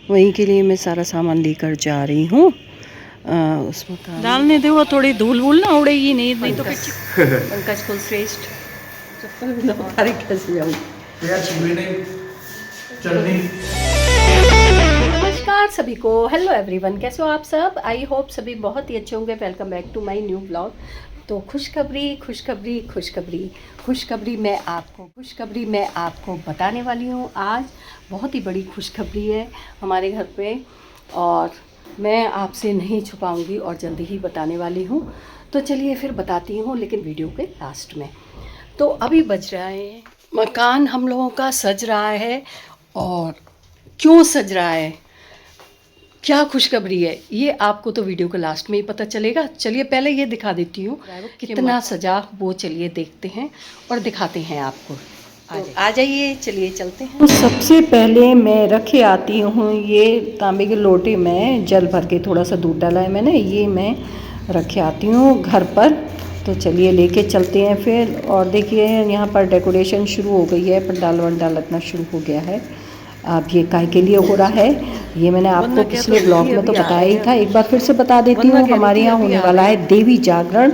वहीं के लिए मैं सारा सामान लेकर जा रही हूँ। उसमें डालने दो, वो थोड़ी धूल वूल ना उड़ेगी, नहीं तो पंकज कुलश्रेष्ठ चप्पल भी ना उतारे कैसे जाऊँ। नमस्कार सभी को, हेलो एवरीवन, कैसे हो आप सब। आई होप सभी बहुत ही अच्छे होंगे। Welcome back to my new blog. तो खुशखबरी खुशखबरी खुशखबरी खुशखबरी मैं आपको बताने वाली हूँ। आज बहुत ही बड़ी खुशखबरी है हमारे घर पे और मैं आपसे नहीं छुपाऊंगी और जल्दी ही बताने वाली हूँ। तो चलिए फिर बताती हूँ, लेकिन वीडियो के लास्ट में। तो अभी बज रहा है, मकान हम लोगों का सज रहा है। और क्यों सज रहा है, क्या खुशखबरी है, ये आपको तो वीडियो के लास्ट में ही पता चलेगा। चलिए पहले ये दिखा देती हूँ कितना सजा, वो चलिए देखते हैं और दिखाते हैं आपको। आ जाइए, चलिए चलते हैं। तो सबसे पहले मैं रखे आती हूँ ये तांबे के लोटे में जल भर के, थोड़ा सा दूध डाला है मैंने, ये मैं रखे आती हूँ घर पर। तो चलिए लेके चलते हैं फिर। और देखिए यहाँ पर डेकोरेशन शुरू हो गई है, पंडाल वंडाल लगना शुरू हो गया है। अब ये काय के लिए हो रहा है, ये मैंने आपको पिछले ब्लॉग में तो बताया ही था, एक बार फिर से बता देती हूँ। हमारे यहाँ होने वाला है देवी जागरण,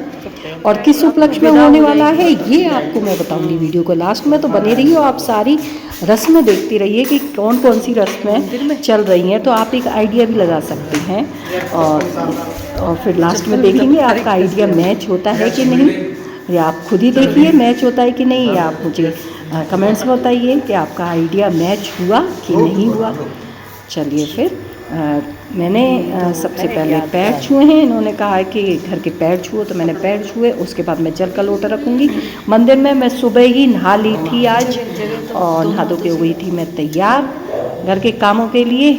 और किस उपलक्ष्य में होने वाला है ये आपको मैं बताऊंगी वीडियो को लास्ट में। तो बने रहिए, आप सारी रस्में देखती रहिए कि कौन कौन सी रस्में चल रही हैं, तो आप एक आइडिया भी लगा सकते हैं। और फिर लास्ट में देखेंगे आपका आइडिया मैच होता है कि नहीं, या आप खुद ही देखिए मैच होता है कि नहीं, या आप मुझे कमेंट्स में बताइए कि आपका आइडिया मैच हुआ कि नहीं हुआ। चलिए फिर मैंने सबसे पहले पैर छुए हैं। इन्होंने कहा है कि घर के पैर छुओ, तो मैंने पैर छुए। उसके बाद मैं जल का लोटा रखूँगी मंदिर में। मैं सुबह ही नहा ली थी आज, और नहा धो के हो गई थी मैं तैयार घर के कामों के लिए।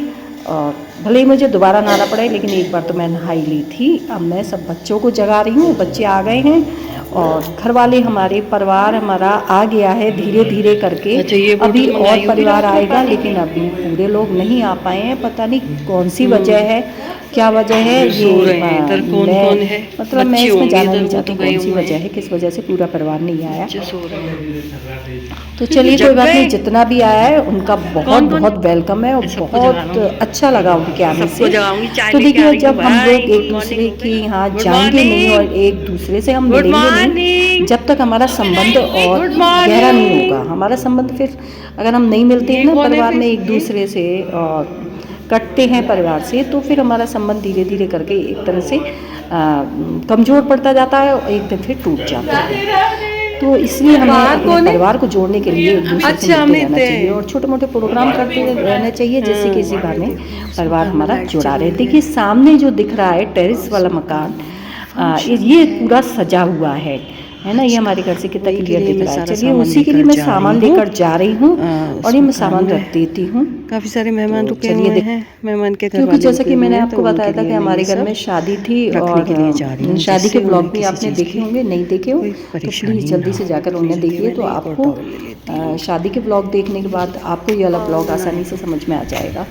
और भले ही मुझे दोबारा नहाना पड़े, लेकिन एक बार तो मैं नहा ही ली थी। अब मैं सब बच्चों को जगा रही हूँ, बच्चे आ गए हैं और घर वाले हमारे परिवार हमारा आ गया है धीरे धीरे करके। अभी और परिवार आएगा, लेकिन अभी पूरे लोग नहीं आ पाए हैं। पता नहीं कौन सी वजह है, क्या वजह है ये, मतलब मैं इसमें जाना नहीं चाहती कौन सी वजह है, किस वजह से पूरा परिवार नहीं आया। तो चलिए कोई बात नहीं, जितना भी आया है उनका बहुत बहुत वेलकम है और बहुत अच्छा लगा उनके आने से। तो देखिए जब हम लोग एक दूसरे के यहाँ जाएंगे नहीं और एक दूसरे से हम मिलेंगे नहीं, जब तक हमारा संबंध और गहरा नहीं होगा। हमारा संबंध फिर अगर हम नहीं मिलते हैं ना परिवार में एक दूसरे से और कटते हैं परिवार से, तो फिर हमारा संबंध धीरे धीरे करके एक तरह से कमज़ोर पड़ता जाता है और एक दिन फिर टूट जाता है। तो इसलिए हमें अपने परिवार को जोड़ने के लिए एक दूसरे से मिलते रहना चाहिए और छोटे मोटे प्रोग्राम करते रहना चाहिए, जिससे किसी बहाने परिवार हमारा जुड़ा रहे। देखिए सामने जो दिख रहा है टेरेस वाला मकान, ये पूरा सजा हुआ है ना। ये हमारे घर से कितना क्लियर दिख रहा है। चलिए उसी के लिए मैं सामान लेकर जा रही हूँ और ये मैं सामान रख देती हूँ। काफ़ी सारे मेहमान रुके हुए हैं, मेहमान के घर वाले, क्योंकि जैसा कि मैंने आपको बताया था कि हमारे घर में शादी थी और शादी के ब्लॉग भी आपने देखे होंगे, नहीं देखे हो तो प्लीज़ जल्दी से जाकर उन्हें देखिए। तो आपको शादी के ब्लॉग देखने के बाद आपको ये वाला ब्लॉग आसानी से समझ में आ जाएगा।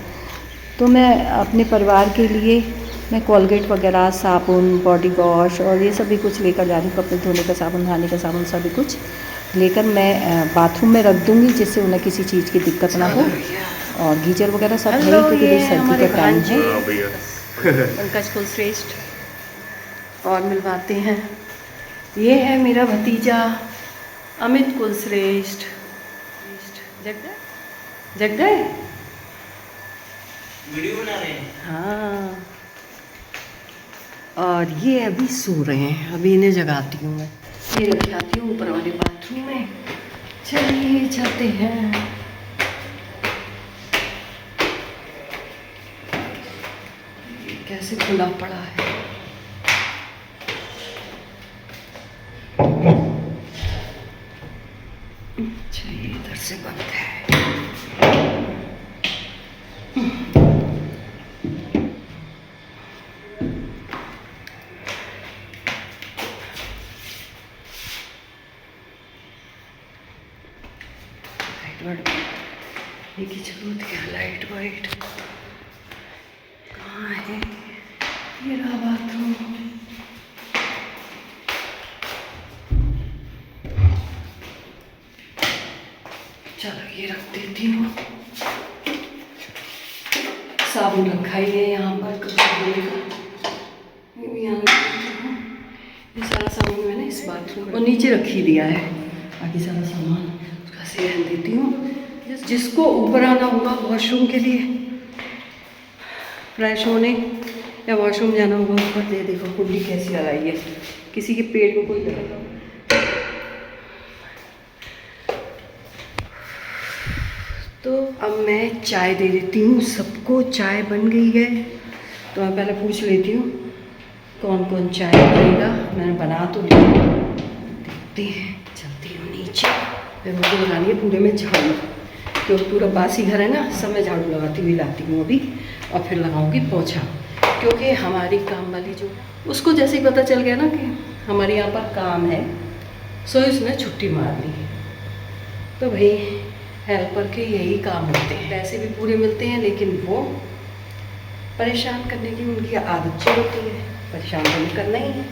तो मैं अपने परिवार के लिए मैं कोलगेट वगैरह, साबुन, बॉडी वॉश और ये सभी कुछ लेकर जा रही हूँ। कपड़े धोने का साबुन, नहाने का साबुन, सभी कुछ लेकर मैं बाथरूम में रख दूँगी, जिससे उन्हें किसी चीज़ की दिक्कत ना हो। और गीजर वगैरह सब है, क्योंकि सर्दी का टाइम है। पंकज कुलश्रेष्ठ और मिलवाते हैं, ये है मेरा भतीजा अमित कुलश्रेष्ठ। जग गए वीडियो बना रहे हैं। हाँ, और ये अभी सो रहे हैं, अभी इन्हें जगाती हूँ मैं। ये रख आती हूँ ऊपर वाले बाथरूम में। चलिए चलते हैं। ये कैसे खुला पड़ा है। अच्छा ये इधर से बंद है। की जरूरत क्या, लाइट वाइट कहाँ है। ये रहा बाथरूम। चलो ये रख देती हूँ। साबुन रखा ही है यहाँ पर कपड़े का, ये भी यहाँ रखा है। ये सारा सामान मैंने इस बाथरूम और नीचे रख ही दिया है। बाकी सारा सामान उसका सेहन देती हूँ। जिसको ऊपर आना होगा वॉशरूम के लिए, फ्रेश होने या वॉशरूम जाना होगा ऊपर, दे देखो कुंडी कैसी लगाई है, किसी के पेट में कोई लगेगा। तो अब मैं चाय दे देती हूँ सबको। चाय बन गई है तो मैं पहले पूछ लेती हूँ कौन कौन चाय पिएगा। मैंने बना तो लिया, देखते हैं। चलती हूँ नीचे, फिर मुझे लगानी है पूरे में झाड़ू, क्योंकि पूरा बासी घर है ना, सब मैं झाड़ू लगाती हुई लाती हूँ अभी, और फिर लगाऊंगी पोछा। क्योंकि हमारी काम वाली जो, उसको जैसे ही पता चल गया ना कि हमारे यहाँ पर काम है, सो उसने छुट्टी मार ली। तो भाई हेल्पर के यही काम होते हैं, पैसे भी पूरे मिलते हैं, लेकिन वो परेशान करने की उनकी आदत जो होती है, परेशान तो करना ही है।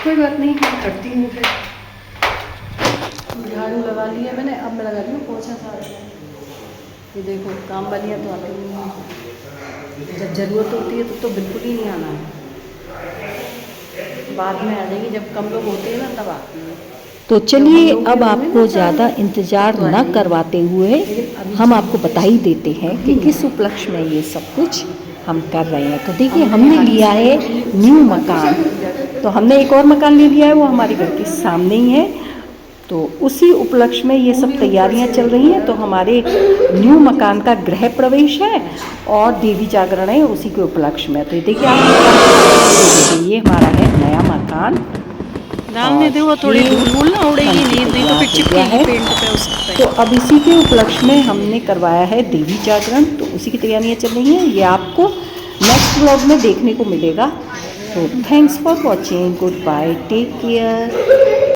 कोई बात नहीं, करती हूँ। फिर झाड़ू लगा लिया मैंने, अब मैं लगा रही हूँ पोछा सारा। ये देखो काम वालियाँ तो आती नहीं है, जब ज़रूरत होती है तो बिल्कुल ही नहीं आना है, बाद में आ जाएगी, जब कम लोग होते हैं ना तब आती है। तो चलिए अब आपको ज़्यादा इंतज़ार न करवाते हुए हम आपको बता ही देते हैं कि किस उपलक्ष्य में ये सब कुछ हम कर रहे हैं। तो देखिए हमने लिया है न्यू मकान, तो हमने एक और मकान ले लिया है, वो हमारे घर के सामने ही है। तो उसी उपलक्ष्य में ये सब तैयारियां चल रही हैं। तो हमारे न्यू मकान का गृह प्रवेश है और देवी जागरण है उसी के उपलक्ष्य में। तो देखिए आप, ये हमारा है नया मकान। डालने दो थोड़ी धूल ना उड़ेगी, नहीं तो फिर चिपकेगी पेंट पे उसके। तो अब इसी के उपलक्ष्य में हमने करवाया है देवी जागरण, तो उसी की तैयारियां चल रही हैं। ये आपको नेक्स्ट व्लॉग में देखने को मिलेगा। तो thanks for watching, goodbye, take care.